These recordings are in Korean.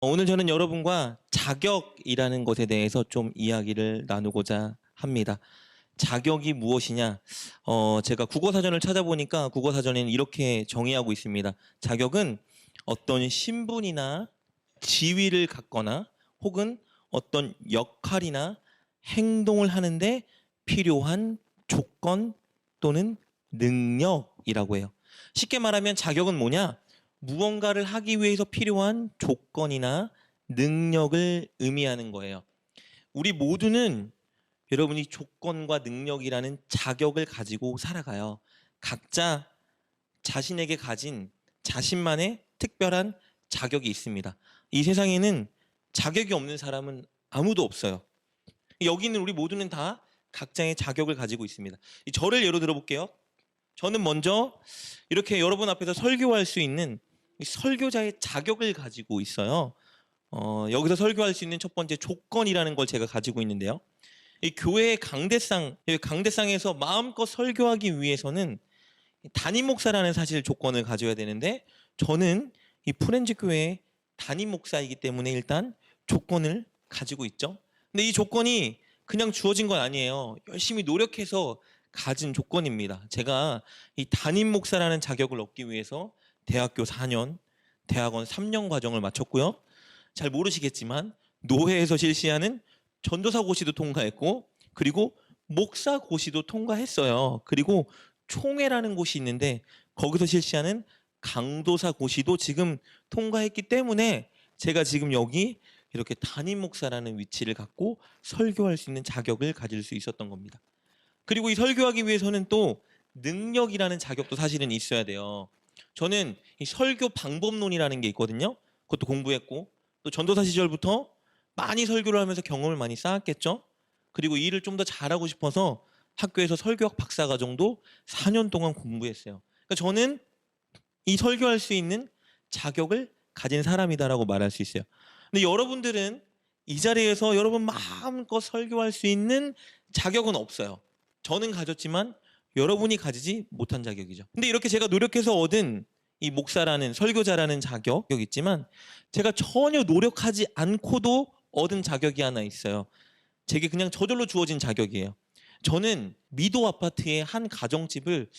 오늘 저는 여러분과 자격이라는 것에 대해서 좀 이야기를 나누고자 합니다. 자격이 무엇이냐? 제가 국어사전을 찾아보니까 국어사전에는 이렇게 정의하고 있습니다. 자격은 어떤 신분이나 지위를 갖거나 혹은 어떤 역할이나 행동을 하는데 필요한 조건 또는 능력이라고 해요. 쉽게 말하면 자격은 뭐냐? 무언가를 하기 위해서 필요한 조건이나 능력을 의미하는 거예요. 우리 모두는 여러분이 조건과 능력이라는 자격을 가지고 살아가요. 각자 자신에게 가진 자신만의 특별한 자격이 있습니다. 이 세상에는 자격이 없는 사람은 아무도 없어요. 여기 있는 우리 모두는 다 각자의 자격을 가지고 있습니다. 저를 예로 들어볼게요. 저는 먼저 이렇게 여러분 앞에서 설교할 수 있는 설교자의 자격을 가지고 있어요. 여기서 설교할 수 있는 첫 번째 조건이라는 걸 제가 가지고 있는데요. 이 교회의 강대상에서 마음껏 설교하기 위해서는 담임 목사라는 사실 조건을 가져야 되는데 저는 이 프렌즈 교회의 담임 목사이기 때문에 일단 조건을 가지고 있죠. 근데 이 조건이 그냥 주어진 건 아니에요. 열심히 노력해서 가진 조건입니다. 제가 이 담임 목사라는 자격을 얻기 위해서 대학교 4년, 대학원 3년 과정을 마쳤고요. 잘 모르시겠지만 노회에서 실시하는 전도사 고시도 통과했고 그리고 목사 고시도 통과했어요. 그리고 총회라는 곳이 있는데 거기서 실시하는 강도사 고시도 지금 통과했기 때문에 제가 지금 여기 이렇게 담임 목사라는 위치를 갖고 설교할 수 있는 자격을 가질 수 있었던 겁니다. 그리고 이 설교하기 위해서는 또 능력이라는 자격도 사실은 있어야 돼요. 저는 이 설교 방법론이라는 게 있거든요. 그것도 공부했고 또 전도사 시절부터 많이 설교를 하면서 경험을 많이 쌓았겠죠. 그리고 이 일을 좀 더 잘하고 싶어서 학교에서 설교학 박사과정도 4년 동안 공부했어요. 그러니까 저는 이 설교할 수 있는 자격을 가진 사람이다라고 말할 수 있어요. 근데 여러분들은 이 자리에서 여러분 마음껏 설교할 수 있는 자격은 없어요. 저는 가졌지만 여러분이 가지지 못한 자격이죠. 근데 이렇게 제가 노력해서 얻은 이 목사라는 설교자라는 자격이 있지만 제가 전혀 노력하지 않고도 얻은 자격이 하나 있어요. 제게 그냥 저절로 주어진 자격이에요. 저는 미도 아파트의 한 가정집을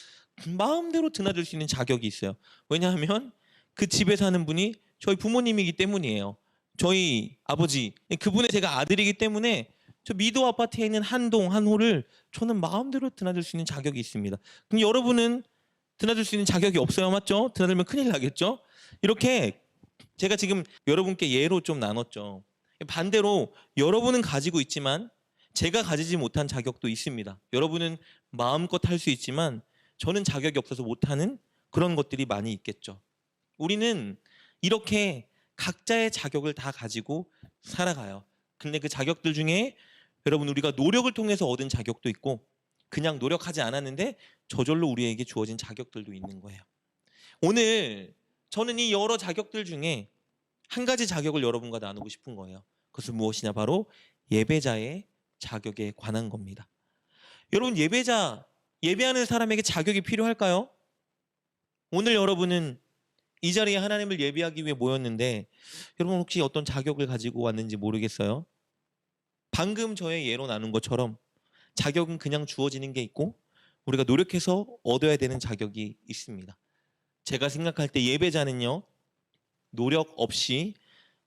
마음대로 드나들 수 있는 자격이 있어요. 왜냐하면 그 집에 사는 분이 저희 부모님이기 때문이에요. 저희 아버지, 그분의 제가 아들이기 때문에 저 미도 아파트에 있는 한 동, 한 호를 저는 마음대로 드나들 수 있는 자격이 있습니다. 그럼 여러분은 드나들 수 있는 자격이 없어요, 맞죠? 드나들면 큰일 나겠죠? 이렇게 제가 지금 여러분께 예로 좀 나눴죠. 반대로 여러분은 가지고 있지만 제가 가지지 못한 자격도 있습니다. 여러분은 마음껏 할 수 있지만 저는 자격이 없어서 못하는 그런 것들이 많이 있겠죠. 우리는 이렇게 각자의 자격을 다 가지고 살아가요. 근데 그 자격들 중에 여러분 우리가 노력을 통해서 얻은 자격도 있고 그냥 노력하지 않았는데 저절로 우리에게 주어진 자격들도 있는 거예요. 오늘 저는 이 여러 자격들 중에 한 가지 자격을 여러분과 나누고 싶은 거예요. 그것은 무엇이냐? 바로 예배자의 자격에 관한 겁니다. 여러분 예배하는 사람에게 자격이 필요할까요? 오늘 여러분은 이 자리에 하나님을 예배하기 위해 모였는데 여러분 혹시 어떤 자격을 가지고 왔는지 모르겠어요. 방금 저의 예로 나눈 것처럼 자격은 그냥 주어지는 게 있고 우리가 노력해서 얻어야 되는 자격이 있습니다. 제가 생각할 때 예배자는요, 노력 없이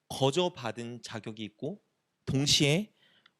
거저 받은 자격이 있고 동시에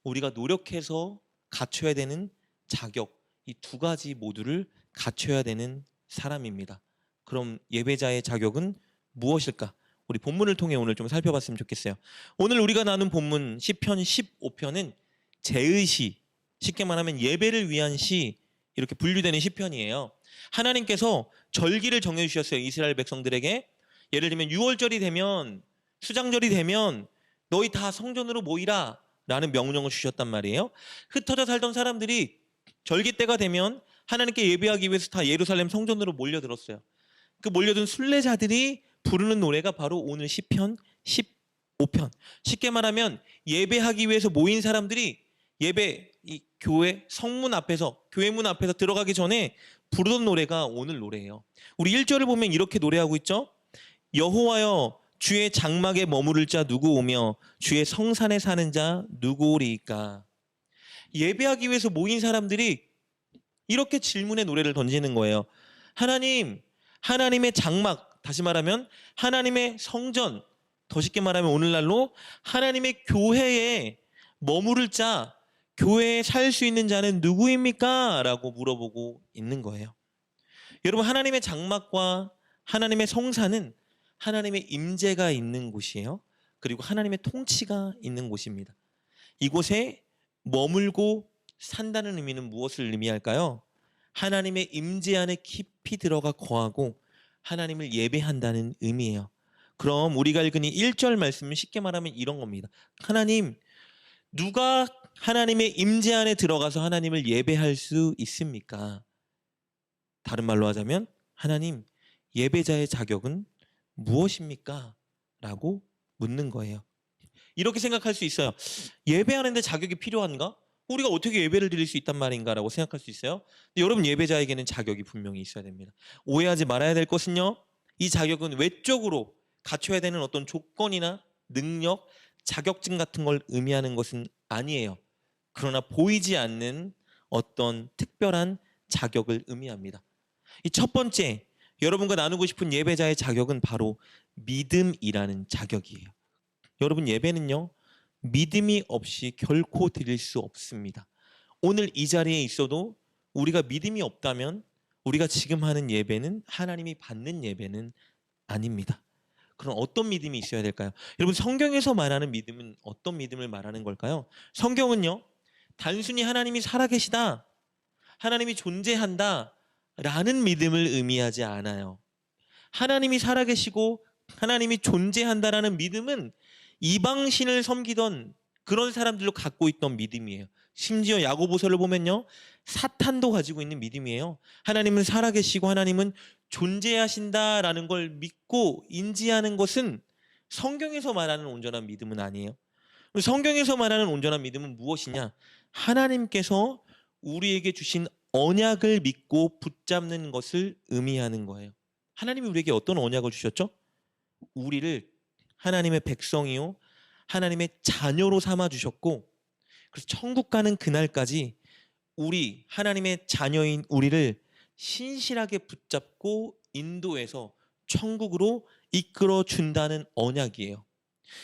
우리가 노력해서 갖춰야 되는 자격, 이 두 가지 모두를 갖춰야 되는 사람입니다. 그럼 예배자의 자격은 무엇일까? 우리 본문을 통해 오늘 좀 살펴봤으면 좋겠어요. 오늘 우리가 나눈 본문 시편 15편은 제의 시, 쉽게 말하면 예배를 위한 시, 이렇게 분류되는 시편이에요. 하나님께서 절기를 정해주셨어요. 이스라엘 백성들에게. 예를 들면 6월절이 되면, 수장절이 되면 너희 다 성전으로 모이라 라는 명령을 주셨단 말이에요. 흩어져 살던 사람들이 절기 때가 되면 하나님께 예배하기 위해서 다 예루살렘 성전으로 몰려들었어요. 그 몰려든 순례자들이 부르는 노래가 바로 오늘 시편 15편. 쉽게 말하면 예배하기 위해서 모인 사람들이 이 교회 성문 앞에서, 교회 문 앞에서 들어가기 전에 부르던 노래가 오늘 노래예요. 우리 1절을 보면 이렇게 노래하고 있죠. 여호와여 주의 장막에 머무를 자 누구 오며 주의 성산에 사는 자 누구 오리이까? 예배하기 위해서 모인 사람들이 이렇게 질문의 노래를 던지는 거예요. 하나님, 하나님의 장막, 다시 말하면 하나님의 성전, 더 쉽게 말하면 오늘날로 하나님의 교회에 머무를 자, 교회에 살 수 있는 자는 누구입니까? 라고 물어보고 있는 거예요. 여러분, 하나님의 장막과 하나님의 성산은 하나님의 임재가 있는 곳이에요. 그리고 하나님의 통치가 있는 곳입니다. 이곳에 머물고 산다는 의미는 무엇을 의미할까요? 하나님의 임재 안에 깊이 들어가 거하고 하나님을 예배한다는 의미예요. 그럼 우리가 읽은 이 1절 말씀은 쉽게 말하면 이런 겁니다. 하나님, 누가 하나님의 임재 안에 들어가서 하나님을 예배할 수 있습니까? 다른 말로 하자면 하나님, 예배자의 자격은 무엇입니까? 라고 묻는 거예요. 이렇게 생각할 수 있어요. 예배하는데 자격이 필요한가? 우리가 어떻게 예배를 드릴 수 있단 말인가? 라고 생각할 수 있어요. 근데 여러분, 예배자에게는 자격이 분명히 있어야 됩니다. 오해하지 말아야 될 것은요, 이 자격은 외적으로 갖춰야 되는 어떤 조건이나 능력, 자격증 같은 걸 의미하는 것은 아니에요. 그러나 보이지 않는 어떤 특별한 자격을 의미합니다. 이 첫 번째, 여러분과 나누고 싶은 예배자의 자격은 바로 믿음이라는 자격이에요. 여러분, 예배는요, 믿음이 없이 결코 드릴 수 없습니다. 오늘 이 자리에 있어도 우리가 믿음이 없다면 우리가 지금 하는 예배는 하나님이 받는 예배는 아닙니다. 그럼 어떤 믿음이 있어야 될까요? 여러분, 성경에서 말하는 믿음은 어떤 믿음을 말하는 걸까요? 성경은요, 단순히 하나님이 살아계시다, 하나님이 존재한다 라는 믿음을 의미하지 않아요. 하나님이 살아계시고 하나님이 존재한다라는 믿음은 이방신을 섬기던 그런 사람들로 갖고 있던 믿음이에요. 심지어 야고보서를 보면요, 사탄도 가지고 있는 믿음이에요. 하나님은 살아계시고 하나님은 존재하신다라는 걸 믿고 인지하는 것은 성경에서 말하는 온전한 믿음은 아니에요. 성경에서 말하는 온전한 믿음은 무엇이냐? 하나님께서 우리에게 주신 언약을 믿고 붙잡는 것을 의미하는 거예요. 하나님이 우리에게 어떤 언약을 주셨죠? 우리를 하나님의 백성이요, 하나님의 자녀로 삼아 주셨고, 그래서 천국 가는 그날까지 우리 하나님의 자녀인 우리를 신실하게 붙잡고 인도해서 천국으로 이끌어 준다는 언약이에요.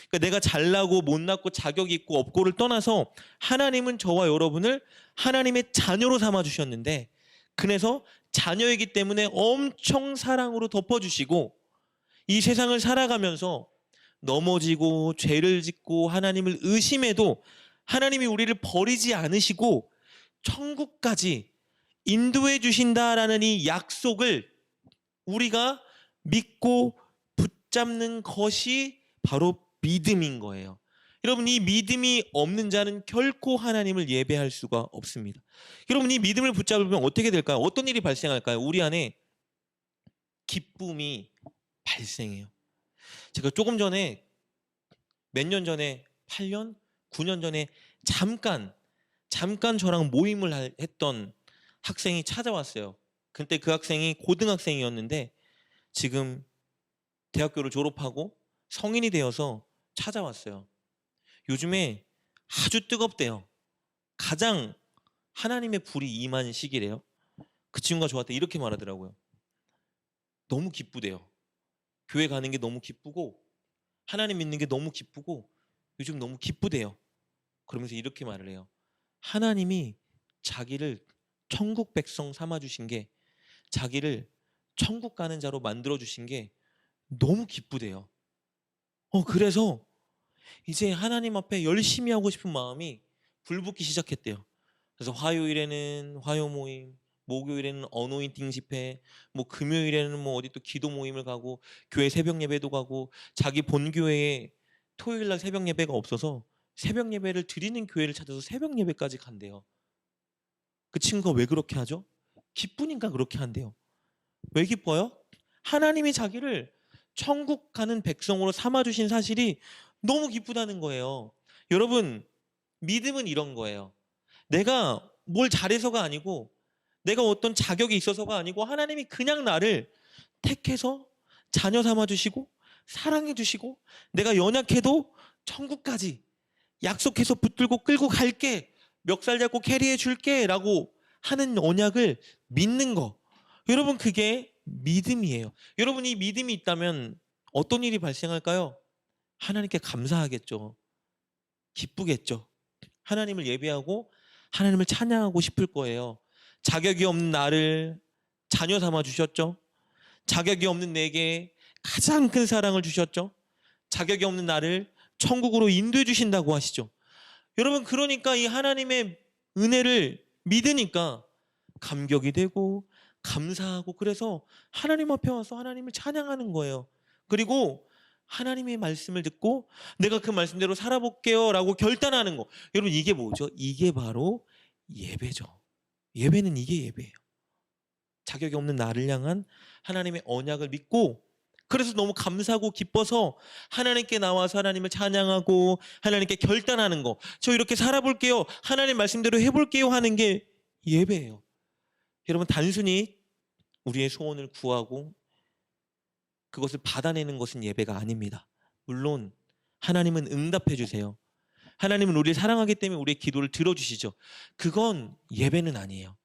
그러니까 내가 잘나고 못났고 자격 있고 없고를 떠나서 하나님은 저와 여러분을 하나님의 자녀로 삼아 주셨는데, 그래서 자녀이기 때문에 엄청 사랑으로 덮어주시고 이 세상을 살아가면서 넘어지고 죄를 짓고 하나님을 의심해도 하나님이 우리를 버리지 않으시고 천국까지 인도해 주신다라는 이 약속을 우리가 믿고 붙잡는 것이 바로 믿음인 거예요. 여러분, 이 믿음이 없는 자는 결코 하나님을 예배할 수가 없습니다. 여러분, 이 믿음을 붙잡으면 어떻게 될까요? 어떤 일이 발생할까요? 우리 안에 기쁨이 발생해요. 제가 조금 전에, 몇 년 전에, 8년, 9년 전에 잠깐 저랑 모임을 했던 학생이 찾아왔어요. 그때 그 학생이 고등학생이었는데 지금 대학교를 졸업하고 성인이 되어서 찾아왔어요. 요즘에 아주 뜨겁대요. 가장 하나님의 불이 임한 시기래요. 그 친구가 저한테 이렇게 말하더라고요. 너무 기쁘대요. 교회 가는 게 너무 기쁘고 하나님 믿는 게 너무 기쁘고 요즘 너무 기쁘대요. 그러면서 이렇게 말을 해요. 하나님이 자기를 천국 백성 삼아 주신 게, 자기를 천국 가는 자로 만들어 주신 게 너무 기쁘대요. 그래서 이제 하나님 앞에 열심히 하고 싶은 마음이 불붙기 시작했대요. 그래서 화요일에는 화요 모임, 목요일에는 어노인팅 집회, 뭐 금요일에는 뭐 어디 또 기도 모임을 가고 교회 새벽 예배도 가고, 자기 본 교회에 토요일 날 새벽 예배가 없어서 새벽 예배를 드리는 교회를 찾아서 새벽 예배까지 간대요. 그 친구가 왜 그렇게 하죠? 기쁘니까 그렇게 한대요. 왜 기뻐요? 하나님이 자기를 천국 가는 백성으로 삼아주신 사실이 너무 기쁘다는 거예요. 여러분, 믿음은 이런 거예요. 내가 뭘 잘해서가 아니고, 내가 어떤 자격이 있어서가 아니고, 하나님이 그냥 나를 택해서 자녀 삼아주시고 사랑해 주시고 내가 연약해도 천국까지 약속해서 붙들고 끌고 갈게. 멱살 잡고 캐리해 줄게 라고 하는 언약을 믿는 거. 여러분 그게 믿음이에요. 여러분 이 믿음이 있다면 어떤 일이 발생할까요? 하나님께 감사하겠죠. 기쁘겠죠. 하나님을 예배하고 하나님을 찬양하고 싶을 거예요. 자격이 없는 나를 자녀 삼아 주셨죠. 자격이 없는 내게 가장 큰 사랑을 주셨죠. 자격이 없는 나를 천국으로 인도해 주신다고 하시죠. 여러분 그러니까 이 하나님의 은혜를 믿으니까 감격이 되고 감사하고 그래서 하나님 앞에 와서 하나님을 찬양하는 거예요. 그리고 하나님의 말씀을 듣고 내가 그 말씀대로 살아볼게요 라고 결단하는 거. 여러분 이게 뭐죠? 이게 바로 예배죠. 예배는 이게 예배예요. 자격이 없는 나를 향한 하나님의 언약을 믿고 그래서 너무 감사하고 기뻐서 하나님께 나와서 하나님을 찬양하고 하나님께 결단하는 거. 저 이렇게 살아볼게요. 하나님 말씀대로 해볼게요 하는 게 예배예요. 여러분 단순히 우리의 소원을 구하고 그것을 받아내는 것은 예배가 아닙니다. 물론 하나님은 응답해 주세요. 하나님은 우리를 사랑하기 때문에 우리의 기도를 들어주시죠. 그건 예배는 아니에요.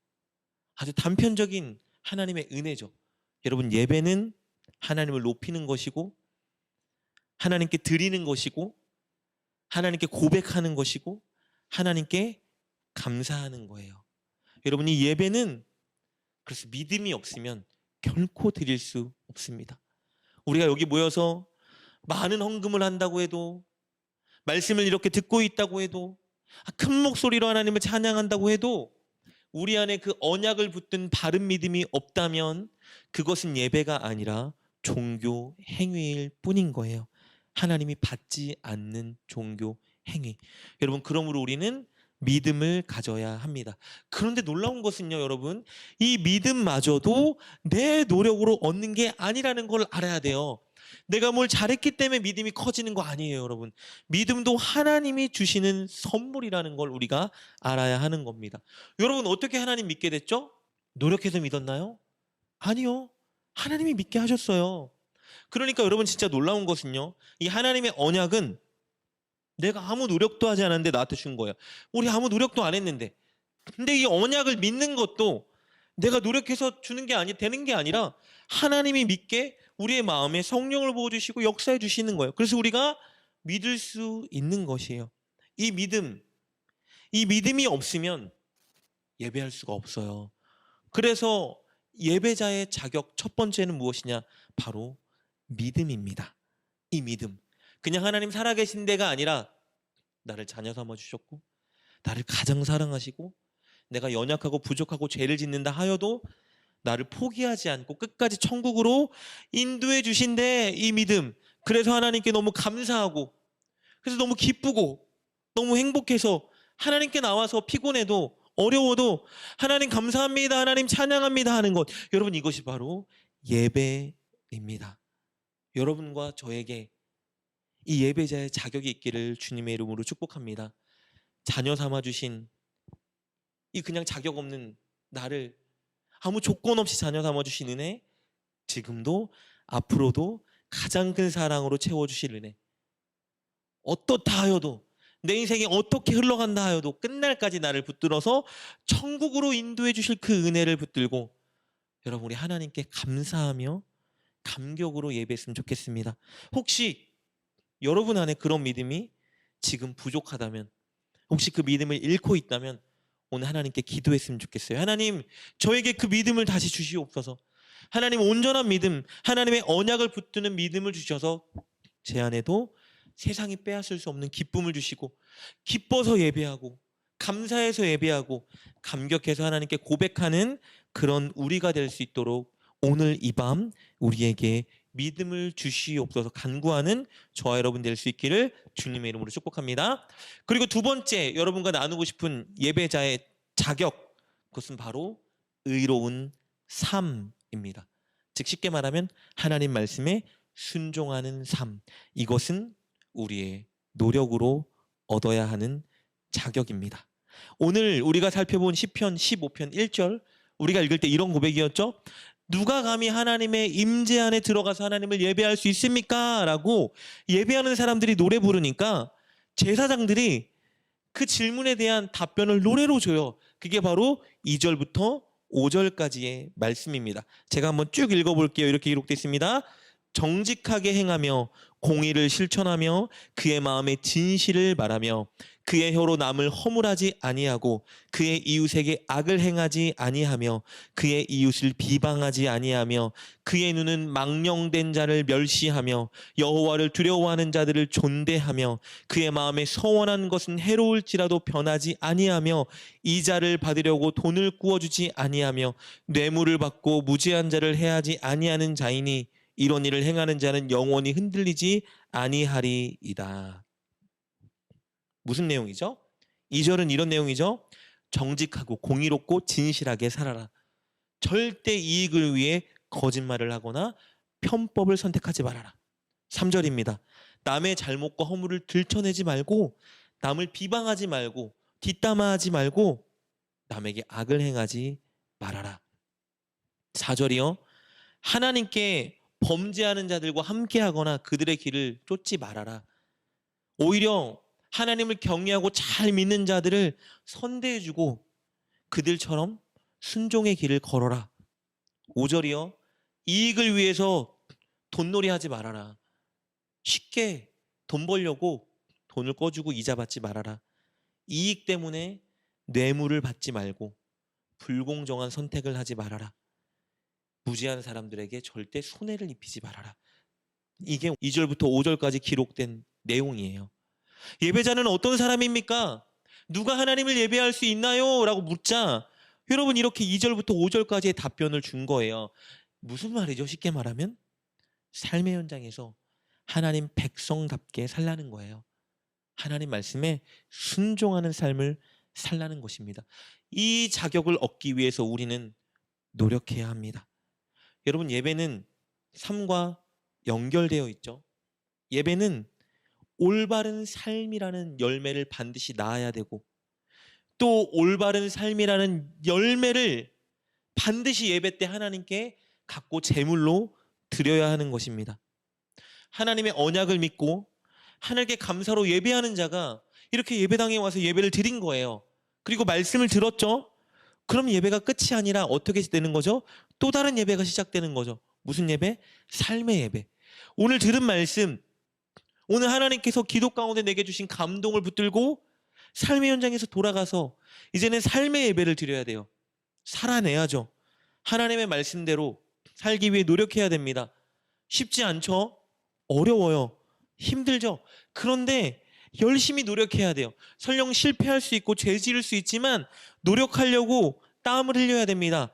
아주 단편적인 하나님의 은혜죠. 여러분 예배는 하나님을 높이는 것이고 하나님께 드리는 것이고 하나님께 고백하는 것이고 하나님께 감사하는 거예요. 여러분 이 예배는 그래서 믿음이 없으면 결코 드릴 수 없습니다. 우리가 여기 모여서 많은 헌금을 한다고 해도 말씀을 이렇게 듣고 있다고 해도 큰 목소리로 하나님을 찬양한다고 해도 우리 안에 그 언약을 붙든 바른 믿음이 없다면 그것은 예배가 아니라 종교 행위일 뿐인 거예요. 하나님이 받지 않는 종교 행위. 여러분 그러므로 우리는 믿음을 가져야 합니다. 그런데 놀라운 것은요 여러분 이 믿음마저도 내 노력으로 얻는 게 아니라는 걸 알아야 돼요. 내가 뭘 잘했기 때문에 믿음이 커지는 거 아니에요 여러분. 믿음도 하나님이 주시는 선물이라는 걸 우리가 알아야 하는 겁니다. 여러분 어떻게 하나님 믿게 됐죠? 노력해서 믿었나요? 아니요. 하나님이 믿게 하셨어요. 그러니까 여러분 진짜 놀라운 것은요 이 하나님의 언약은 내가 아무 노력도 하지 않았는데 나한테 준 거예요. 우리 아무 노력도 안 했는데. 근데 이 언약을 믿는 것도 내가 노력해서 주는 게 되는 게 아니라 하나님이 믿게 우리의 마음에 성령을 부어주시고 역사해 주시는 거예요. 그래서 우리가 믿을 수 있는 것이에요. 이 믿음이 없으면 예배할 수가 없어요. 그래서 예배자의 자격 첫 번째는 무엇이냐? 바로 믿음입니다. 이 믿음. 그냥 하나님 살아계신 데가 아니라 나를 자녀 삼아 주셨고 나를 가장 사랑하시고 내가 연약하고 부족하고 죄를 짓는다 하여도 나를 포기하지 않고 끝까지 천국으로 인도해 주신대. 이 믿음. 그래서 하나님께 너무 감사하고 그래서 너무 기쁘고 너무 행복해서 하나님께 나와서 피곤해도 어려워도 하나님 감사합니다. 하나님 찬양합니다 하는 것. 여러분 이것이 바로 예배입니다. 여러분과 저에게 이 예배자의 자격이 있기를 주님의 이름으로 축복합니다. 자녀 삼아주신 이 그냥 자격 없는 나를 아무 조건 없이 자녀 삼아주신 은혜, 지금도 앞으로도 가장 큰 사랑으로 채워주실 은혜, 어떻다 하여도 내 인생이 어떻게 흘러간다 하여도 끝날까지 나를 붙들어서 천국으로 인도해 주실 그 은혜를 붙들고 여러분 우리 하나님께 감사하며 감격으로 예배했으면 좋겠습니다. 혹시 여러분 안에 그런 믿음이 지금 부족하다면, 혹시 그 믿음을 잃고 있다면 오늘 하나님께 기도했으면 좋겠어요. 하나님 저에게 그 믿음을 다시 주시옵소서. 하나님 온전한 믿음, 하나님의 언약을 붙드는 믿음을 주셔서 제 안에도 세상이 빼앗을 수 없는 기쁨을 주시고 기뻐서 예배하고 감사해서 예배하고 감격해서 하나님께 고백하는 그런 우리가 될 수 있도록 오늘 이 밤 우리에게 믿음을 주시옵소서 간구하는 저와 여러분 될 수 있기를 주님의 이름으로 축복합니다. 그리고 두 번째 여러분과 나누고 싶은 예배자의 자격, 그것은 바로 의로운 삶입니다. 즉 쉽게 말하면 하나님 말씀에 순종하는 삶. 이것은 우리의 노력으로 얻어야 하는 자격입니다. 오늘 우리가 살펴본 시편 15편 1절 우리가 읽을 때 이런 고백이었죠. 누가 감히 하나님의 임재 안에 들어가서 하나님을 예배할 수 있습니까? 라고 예배하는 사람들이 노래 부르니까 제사장들이 그 질문에 대한 답변을 노래로 줘요. 그게 바로 2절부터 5절까지의 말씀입니다. 제가 한번 쭉 읽어볼게요. 이렇게 기록되어 있습니다. 정직하게 행하며 공의를 실천하며 그의 마음에 진실을 말하며 그의 혀로 남을 허물하지 아니하고 그의 이웃에게 악을 행하지 아니하며 그의 이웃을 비방하지 아니하며 그의 눈은 망령된 자를 멸시하며 여호와를 두려워하는 자들을 존대하며 그의 마음에 서원한 것은 해로울지라도 변하지 아니하며 이자를 받으려고 돈을 구워주지 아니하며 뇌물을 받고 무죄한 자를 해하지 아니하는 자이니 이런 일을 행하는 자는 영원히 흔들리지 아니하리이다. 무슨 내용이죠? 2절은 이런 내용이죠. 정직하고 공의롭고 진실하게 살아라. 절대 이익을 위해 거짓말을 하거나 편법을 선택하지 말아라. 3절입니다. 남의 잘못과 허물을 들춰내지 말고 남을 비방하지 말고 뒷담화하지 말고 남에게 악을 행하지 말아라. 4절이요. 하나님께 범죄하는 자들과 함께하거나 그들의 길을 쫓지 말아라. 오히려 하나님을 경외하고 잘 믿는 자들을 선대해주고 그들처럼 순종의 길을 걸어라. 5절이요. 이익을 위해서 돈놀이하지 말아라. 쉽게 돈 벌려고 돈을 꿔주고 이자 받지 말아라. 이익 때문에 뇌물을 받지 말고 불공정한 선택을 하지 말아라. 무지한 사람들에게 절대 손해를 입히지 말아라. 이게 2절부터 5절까지 기록된 내용이에요. 예배자는 어떤 사람입니까? 누가 하나님을 예배할 수 있나요? 라고 묻자 여러분 이렇게 2절부터 5절까지의 답변을 준 거예요. 무슨 말이죠? 쉽게 말하면 삶의 현장에서 하나님 백성답게 살라는 거예요. 하나님 말씀에 순종하는 삶을 살라는 것입니다. 이 자격을 얻기 위해서 우리는 노력해야 합니다. 여러분 예배는 삶과 연결되어 있죠. 예배는 올바른 삶이라는 열매를 반드시 낳아야 되고 또 올바른 삶이라는 열매를 반드시 예배 때 하나님께 갖고 제물로 드려야 하는 것입니다. 하나님의 언약을 믿고 하나님께 감사로 예배하는 자가 이렇게 예배당에 와서 예배를 드린 거예요. 그리고 말씀을 들었죠. 그럼 예배가 끝이 아니라 어떻게 되는 거죠? 또 다른 예배가 시작되는 거죠. 무슨 예배? 삶의 예배. 오늘 들은 말씀, 오늘 하나님께서 기도 가운데 내게 주신 감동을 붙들고 삶의 현장에서 돌아가서 이제는 삶의 예배를 드려야 돼요. 살아내야죠. 하나님의 말씀대로 살기 위해 노력해야 됩니다. 쉽지 않죠? 어려워요. 힘들죠? 그런데 열심히 노력해야 돼요. 설령 실패할 수 있고 죄 지을 수 있지만 노력하려고 땀을 흘려야 됩니다.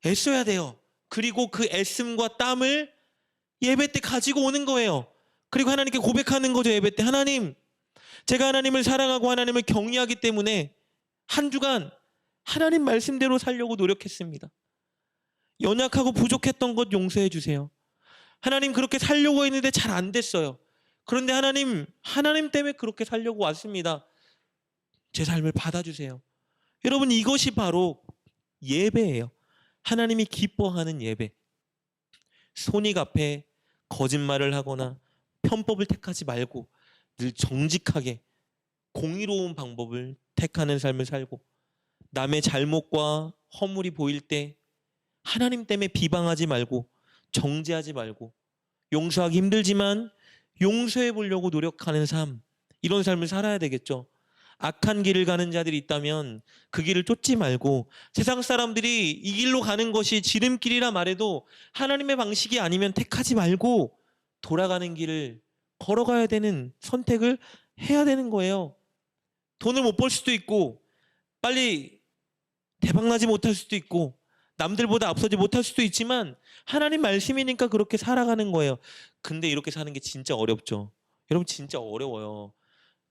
애써야 돼요. 그리고 그 애씀과 땀을 예배 때 가지고 오는 거예요. 그리고 하나님께 고백하는 거죠. 예배 때 하나님, 제가 하나님을 사랑하고 하나님을 경외하기 때문에 한 주간 하나님 말씀대로 살려고 노력했습니다. 연약하고 부족했던 것 용서해 주세요. 하나님 그렇게 살려고 했는데 잘 안 됐어요. 그런데 하나님 때문에 그렇게 살려고 왔습니다. 제 삶을 받아주세요. 여러분 이것이 바로 예배예요. 하나님이 기뻐하는 예배. 손익 앞에 거짓말을 하거나 편법을 택하지 말고 늘 정직하게 공의로운 방법을 택하는 삶을 살고 남의 잘못과 허물이 보일 때 하나님 때문에 비방하지 말고 정죄하지 말고 용서하기 힘들지만 용서해 보려고 노력하는 삶, 이런 삶을 살아야 되겠죠. 악한 길을 가는 자들이 있다면 그 길을 쫓지 말고 세상 사람들이 이 길로 가는 것이 지름길이라 말해도 하나님의 방식이 아니면 택하지 말고 돌아가는 길을 걸어가야 되는 선택을 해야 되는 거예요. 돈을 못 벌 수도 있고 빨리 대박나지 못할 수도 있고 남들보다 앞서지 못할 수도 있지만 하나님 말씀이니까 그렇게 살아가는 거예요. 근데 이렇게 사는 게 진짜 어렵죠. 여러분 진짜 어려워요.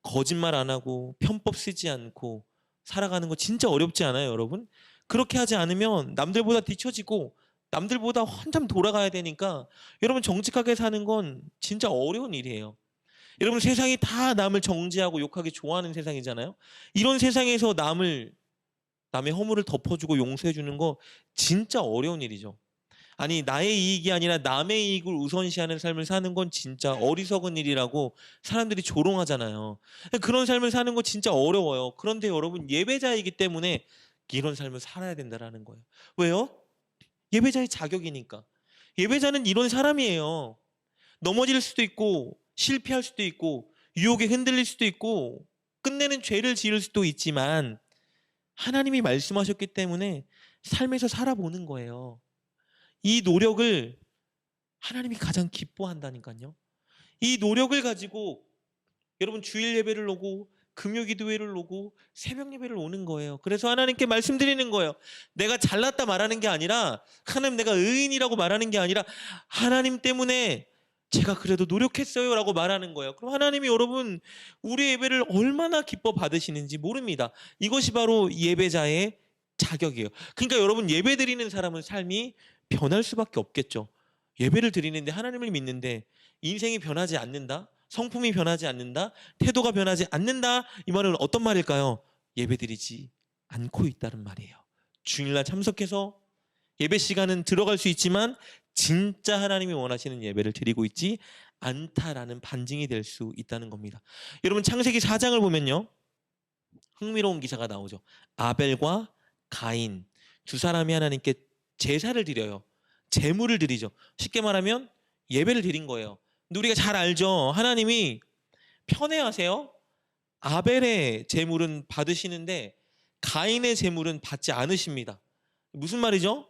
거짓말 안 하고 편법 쓰지 않고 살아가는 거 진짜 어렵지 않아요, 여러분? 그렇게 하지 않으면 남들보다 뒤처지고 남들보다 한참 돌아가야 되니까 여러분 정직하게 사는 건 진짜 어려운 일이에요. 여러분 세상이 다 남을 정죄하고 욕하기 좋아하는 세상이잖아요. 이런 세상에서 남의 허물을 덮어주고 용서해 주는 거 진짜 어려운 일이죠. 아니 나의 이익이 아니라 남의 이익을 우선시하는 삶을 사는 건 진짜 어리석은 일이라고 사람들이 조롱하잖아요. 그런 삶을 사는 거 진짜 어려워요. 그런데 여러분 예배자이기 때문에 이런 삶을 살아야 된다라는 거예요. 왜요? 예배자의 자격이니까. 예배자는 이런 사람이에요. 넘어질 수도 있고 실패할 수도 있고 유혹에 흔들릴 수도 있고 끝내는 죄를 지을 수도 있지만 하나님이 말씀하셨기 때문에 삶에서 살아보는 거예요. 이 노력을 하나님이 가장 기뻐한다니까요. 이 노력을 가지고 여러분 주일 예배를 오고 금요기도회를 오고 새벽 예배를 오는 거예요. 그래서 하나님께 말씀드리는 거예요. 내가 잘났다 말하는 게 아니라 하나님 내가 의인이라고 말하는 게 아니라 하나님 때문에 제가 그래도 노력했어요 라고 말하는 거예요. 그럼 하나님이 여러분 우리 예배를 얼마나 기뻐 받으시는지 모릅니다. 이것이 바로 예배자의 자격이에요. 그러니까 여러분 예배 드리는 사람은 삶이 변할 수밖에 없겠죠. 예배를 드리는데 하나님을 믿는데 인생이 변하지 않는다? 성품이 변하지 않는다? 태도가 변하지 않는다? 이 말은 어떤 말일까요? 예배드리지 않고 있다는 말이에요. 주일날 참석해서 예배 시간은 들어갈 수 있지만 진짜 하나님이 원하시는 예배를 드리고 있지 않다라는 반증이 될 수 있다는 겁니다. 여러분 창세기 4장을 보면요. 흥미로운 기사가 나오죠. 아벨과 가인 두 사람이 하나님께 제사를 드려요. 제물을 드리죠. 쉽게 말하면 예배를 드린 거예요. 근데 우리가 잘 알죠. 하나님이 편애하세요. 아벨의 제물은 받으시는데 가인의 제물은 받지 않으십니다. 무슨 말이죠?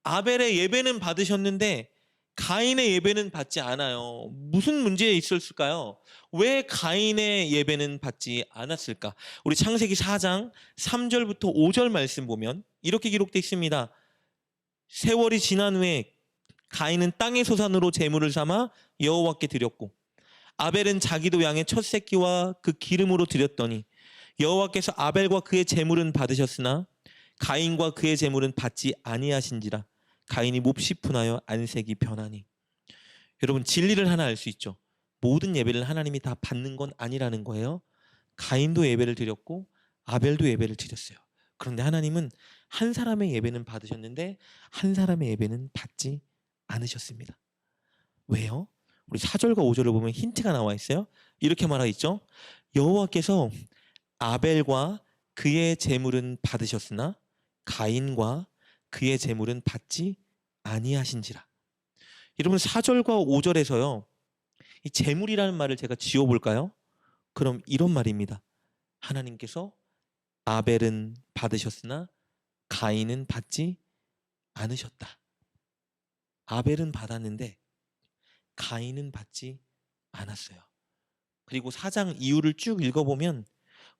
아벨의 예배는 받으셨는데 가인의 예배는 받지 않아요. 무슨 문제에 있었을까요? 왜 가인의 예배는 받지 않았을까? 우리 창세기 4장 3절부터 5절 말씀 보면 이렇게 기록되어 있습니다. 세월이 지난 후에 가인은 땅의 소산으로 제물을 삼아 여호와께 드렸고 아벨은 자기도 양의 첫 새끼와 그 기름으로 드렸더니 여호와께서 아벨과 그의 제물은 받으셨으나 가인과 그의 제물은 받지 아니하신지라 가인이 몹시 분하여 안색이 변하니. 여러분 진리를 하나 알 수 있죠. 모든 예배를 하나님이 다 받는 건 아니라는 거예요. 가인도 예배를 드렸고 아벨도 예배를 드렸어요. 그런데 하나님은 한 사람의 예배는 받으셨는데 한 사람의 예배는 받지 않으셨습니다. 왜요? 우리 4절과 5절을 보면 힌트가 나와 있어요. 이렇게 말하고 있죠. 여호와께서 아벨과 그의 제물은 받으셨으나 가인과 그의 제물은 받지 아니하신지라. 여러분 4절과 5절에서요. 이 제물이라는 말을 제가 지워볼까요? 그럼 이런 말입니다. 하나님께서 아벨은 받으셨으나 가인은 받지 않으셨다. 아벨은 받았는데 가인은 받지 않았어요. 그리고 4장 이유를 쭉 읽어보면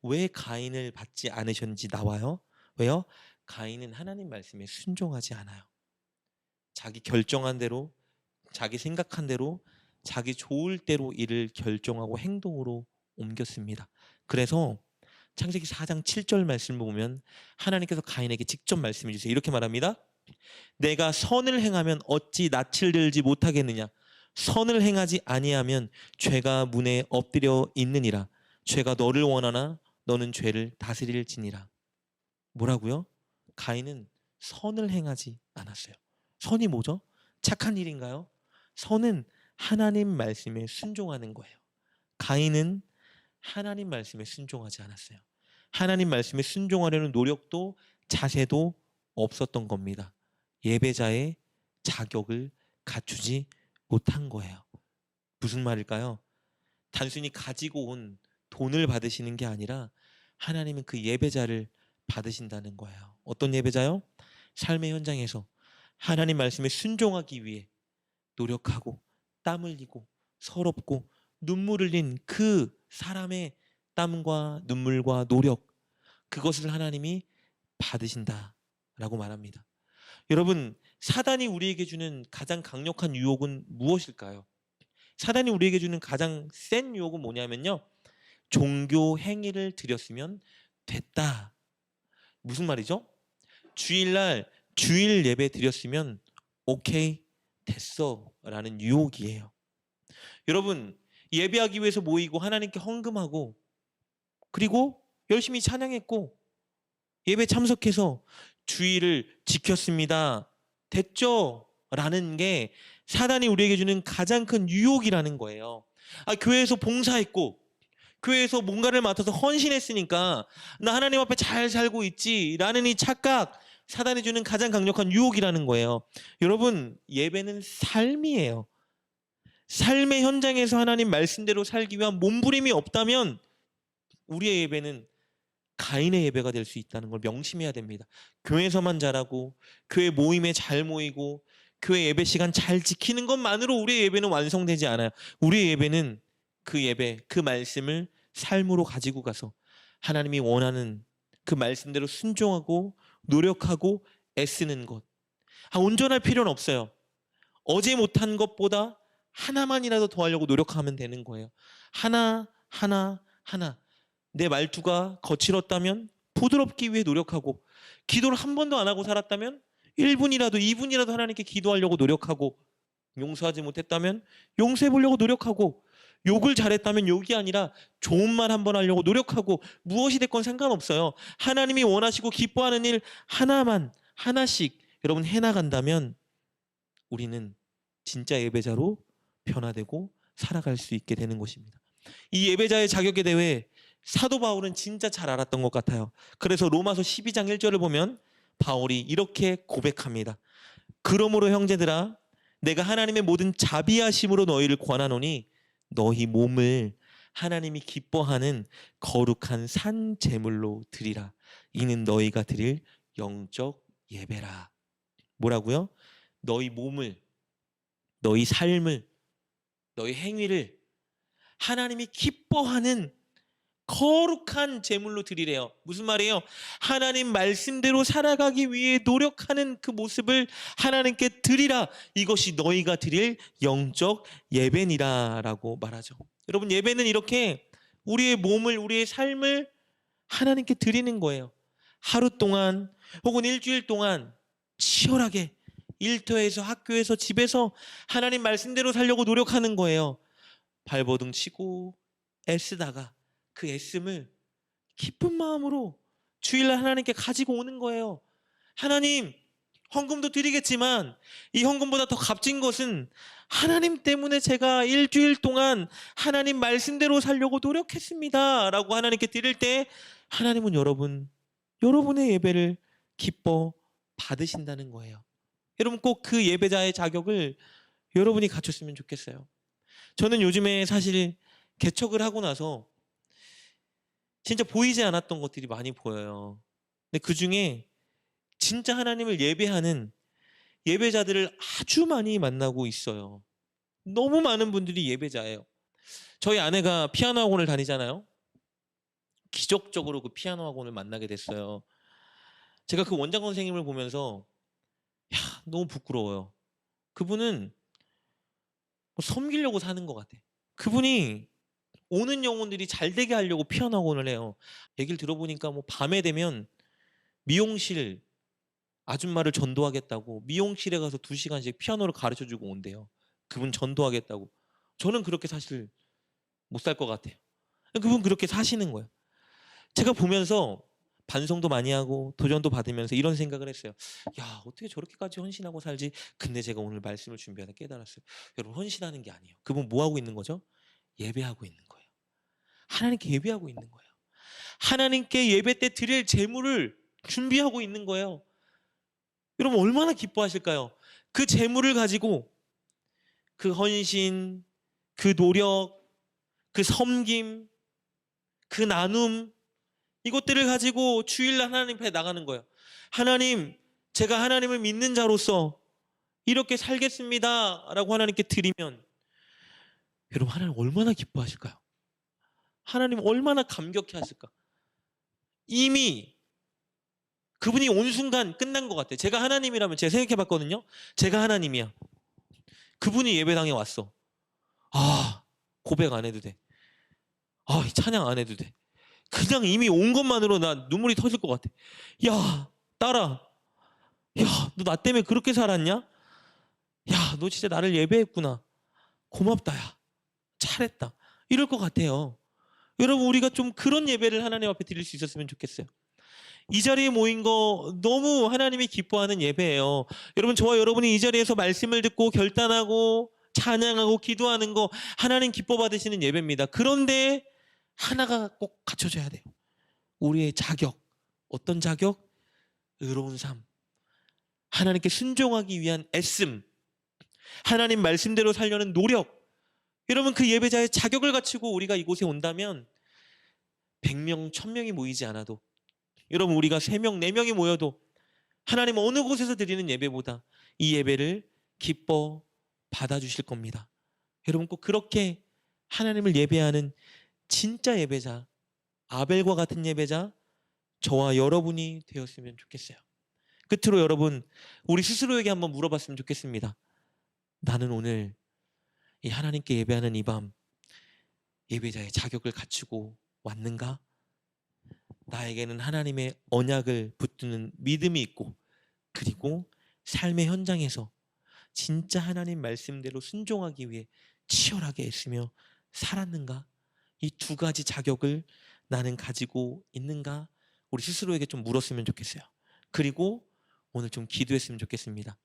왜 가인을 받지 않으셨는지 나와요. 왜요? 가인은 하나님 말씀에 순종하지 않아요. 자기 결정한 대로, 자기 생각한 대로, 자기 좋을 대로 일을 결정하고 행동으로 옮겼습니다. 그래서 창세기 4장 7절 말씀을 보면 하나님께서 가인에게 직접 말씀해 주세요. 이렇게 말합니다. 내가 선을 행하면 어찌 낯을 들지 못하겠느냐. 선을 행하지 아니하면 죄가 문에 엎드려 있느니라. 죄가 너를 원하나 너는 죄를 다스릴지니라. 뭐라고요? 가인은 선을 행하지 않았어요. 선이 뭐죠? 착한 일인가요? 선은 하나님 말씀에 순종하는 거예요. 가인은 하나님 말씀에 순종하지 않았어요. 하나님 말씀에 순종하려는 노력도 자세도 없었던 겁니다. 예배자의 자격을 갖추지 못한 거예요. 무슨 말일까요? 단순히 가지고 온 돈을 받으시는 게 아니라 하나님은 그 예배자를 받으신다는 거예요. 어떤 예배자요? 삶의 현장에서 하나님 말씀에 순종하기 위해 노력하고 땀 흘리고 서럽고 눈물 흘린 그 사람의 땀과 눈물과 노력, 그것을 하나님이 받으신다라고 말합니다. 여러분, 사단이 우리에게 주는 가장 강력한 유혹은 무엇일까요? 사단이 우리에게 주는 가장 센 유혹은 뭐냐면요. 종교 행위를 드렸으면 됐다. 무슨 말이죠? 주일날 주일 예배 드렸으면 오케이 됐어 라는 유혹이에요. 여러분, 예배하기 위해서 모이고 하나님께 헌금하고 그리고 열심히 찬양했고 예배 참석해서 주일을 지켰습니다. 됐죠? 라는 게 사단이 우리에게 주는 가장 큰 유혹이라는 거예요. 교회에서 봉사했고 교회에서 뭔가를 맡아서 헌신했으니까 나 하나님 앞에 잘 살고 있지라는 이 착각, 사단이 주는 가장 강력한 유혹이라는 거예요. 여러분, 예배는 삶이에요. 삶의 현장에서 하나님 말씀대로 살기 위한 몸부림이 없다면 우리의 예배는 가인의 예배가 될 수 있다는 걸 명심해야 됩니다. 교회에서만 잘하고 교회 모임에 잘 모이고 교회 예배 시간 잘 지키는 것만으로 우리의 예배는 완성되지 않아요. 우리의 예배는 그 예배, 그 말씀을 삶으로 가지고 가서 하나님이 원하는 그 말씀대로 순종하고 노력하고 애쓰는 것. 온전할 필요는 없어요. 어제 못한 것보다 하나만이라도 더 하려고 노력하면 되는 거예요. 하나. 내 말투가 거칠었다면 부드럽기 위해 노력하고, 기도를 한 번도 안 하고 살았다면 1분이라도 2분이라도 하나님께 기도하려고 노력하고, 용서하지 못했다면 용서해 보려고 노력하고, 욕을 잘했다면 욕이 아니라 좋은 말 한 번 하려고 노력하고, 무엇이 됐건 상관없어요. 하나님이 원하시고 기뻐하는 일 하나씩 여러분 해나간다면 우리는 진짜 예배자로 변화되고 살아갈 수 있게 되는 것입니다. 이 예배자의 자격에 대해 사도 바울은 진짜 잘 알았던 것 같아요. 그래서 로마서 12장 1절을 보면 바울이 이렇게 고백합니다. 그러므로 형제들아, 내가 하나님의 모든 자비하심으로 너희를 권하노니 너희 몸을 하나님이 기뻐하는 거룩한 산 제물로 드리라. 이는 너희가 드릴 영적 예배라. 뭐라고요? 너희 몸을, 너희 삶을, 너희 행위를 하나님이 기뻐하는 거룩한 제물로 드리래요. 무슨 말이에요? 하나님 말씀대로 살아가기 위해 노력하는 그 모습을 하나님께 드리라. 이것이 너희가 드릴 영적 예배니라 라고 말하죠. 여러분, 예배는 이렇게 우리의 몸을, 우리의 삶을 하나님께 드리는 거예요. 하루 동안 혹은 일주일 동안 치열하게 일터에서, 학교에서, 집에서 하나님 말씀대로 살려고 노력하는 거예요. 발버둥 치고 애쓰다가 그 애씀을 기쁜 마음으로 주일날 하나님께 가지고 오는 거예요. 하나님, 헌금도 드리겠지만 이 헌금보다 더 값진 것은 하나님 때문에 제가 일주일 동안 하나님 말씀대로 살려고 노력했습니다 라고 하나님께 드릴 때 하나님은 여러분의 예배를 기뻐 받으신다는 거예요. 여러분, 꼭 그 예배자의 자격을 여러분이 갖췄으면 좋겠어요. 저는 요즘에 사실 개척을 하고 나서 진짜 보이지 않았던 것들이 많이 보여요. 근데 그 중에 진짜 하나님을 예배하는 예배자들을 아주 많이 만나고 있어요. 너무 많은 분들이 예배자예요. 저희 아내가 피아노 학원을 다니잖아요. 기적적으로 그 피아노 학원을 만나게 됐어요. 제가 그 원장 선생님을 보면서 너무 부끄러워요. 그분은 섬기려고 사는 것 같아. 그분이 오는 영혼들이 잘 되게 하려고 피아노 학원을 해요. 얘기를 들어보니까 밤에 되면 미용실 아줌마를 전도하겠다고 미용실에 가서 2시간씩 피아노를 가르쳐주고 온대요. 그분 전도하겠다고. 저는 그렇게 사실 못 살 것 같아요. 그분 그렇게 사시는 거예요. 제가 보면서 반성도 많이 하고 도전도 받으면서 이런 생각을 했어요. 어떻게 저렇게까지 헌신하고 살지? 근데 제가 오늘 말씀을 준비하다 깨달았어요. 여러분, 헌신하는 게 아니에요. 그분 뭐 하고 있는 거죠? 예배하고 있는 거예요. 하나님께 예배하고 있는 거예요. 하나님께 예배 때 드릴 제물을 준비하고 있는 거예요. 여러분, 얼마나 기뻐하실까요? 그 제물을 가지고 그 헌신, 그 노력, 그 섬김, 그 나눔, 이것들을 가지고 주일날 하나님 앞에 나가는 거예요. 하나님, 제가 하나님을 믿는 자로서 이렇게 살겠습니다 라고 하나님께 드리면 여러분, 하나님 얼마나 기뻐하실까요? 하나님 얼마나 감격해 하실까? 이미 그분이 온 순간 끝난 것 같아요. 제가 하나님이라면, 제가 생각해 봤거든요. 제가 하나님이야. 그분이 예배당에 왔어. 고백 안 해도 돼. 찬양 안 해도 돼. 그냥 이미 온 것만으로 나 눈물이 터질 것 같아. 딸아, 너 나 때문에 그렇게 살았냐? 너 진짜 나를 예배했구나. 고맙다. 잘했다. 이럴 것 같아요. 여러분, 우리가 좀 그런 예배를 하나님 앞에 드릴 수 있었으면 좋겠어요. 이 자리에 모인 거 너무 하나님이 기뻐하는 예배예요. 여러분, 저와 여러분이 이 자리에서 말씀을 듣고 결단하고 찬양하고 기도하는 거 하나님 기뻐 받으시는 예배입니다. 그런데 하나가 꼭 갖춰져야 돼요. 우리의 자격. 어떤 자격? 의로운 삶. 하나님께 순종하기 위한 애씀. 하나님 말씀대로 살려는 노력. 여러분, 그 예배자의 자격을 갖추고 우리가 이곳에 온다면 100명, 1000명이 모이지 않아도, 여러분, 우리가 3명, 4명이 모여도 하나님 어느 곳에서 드리는 예배보다 이 예배를 기뻐 받아주실 겁니다. 여러분, 꼭 그렇게 하나님을 예배하는 진짜 예배자, 아벨과 같은 예배자, 저와 여러분이 되었으면 좋겠어요. 끝으로 여러분, 우리 스스로에게 한번 물어봤으면 좋겠습니다. 나는 오늘 이 하나님께 예배하는 이 밤 예배자의 자격을 갖추고 왔는가? 나에게는 하나님의 언약을 붙드는 믿음이 있고, 그리고 삶의 현장에서 진짜 하나님 말씀대로 순종하기 위해 치열하게 애쓰며 살았는가? 이 2가지 자격을 나는 가지고 있는가? 우리 스스로에게 좀 물었으면 좋겠어요. 그리고 오늘 좀 기도했으면 좋겠습니다.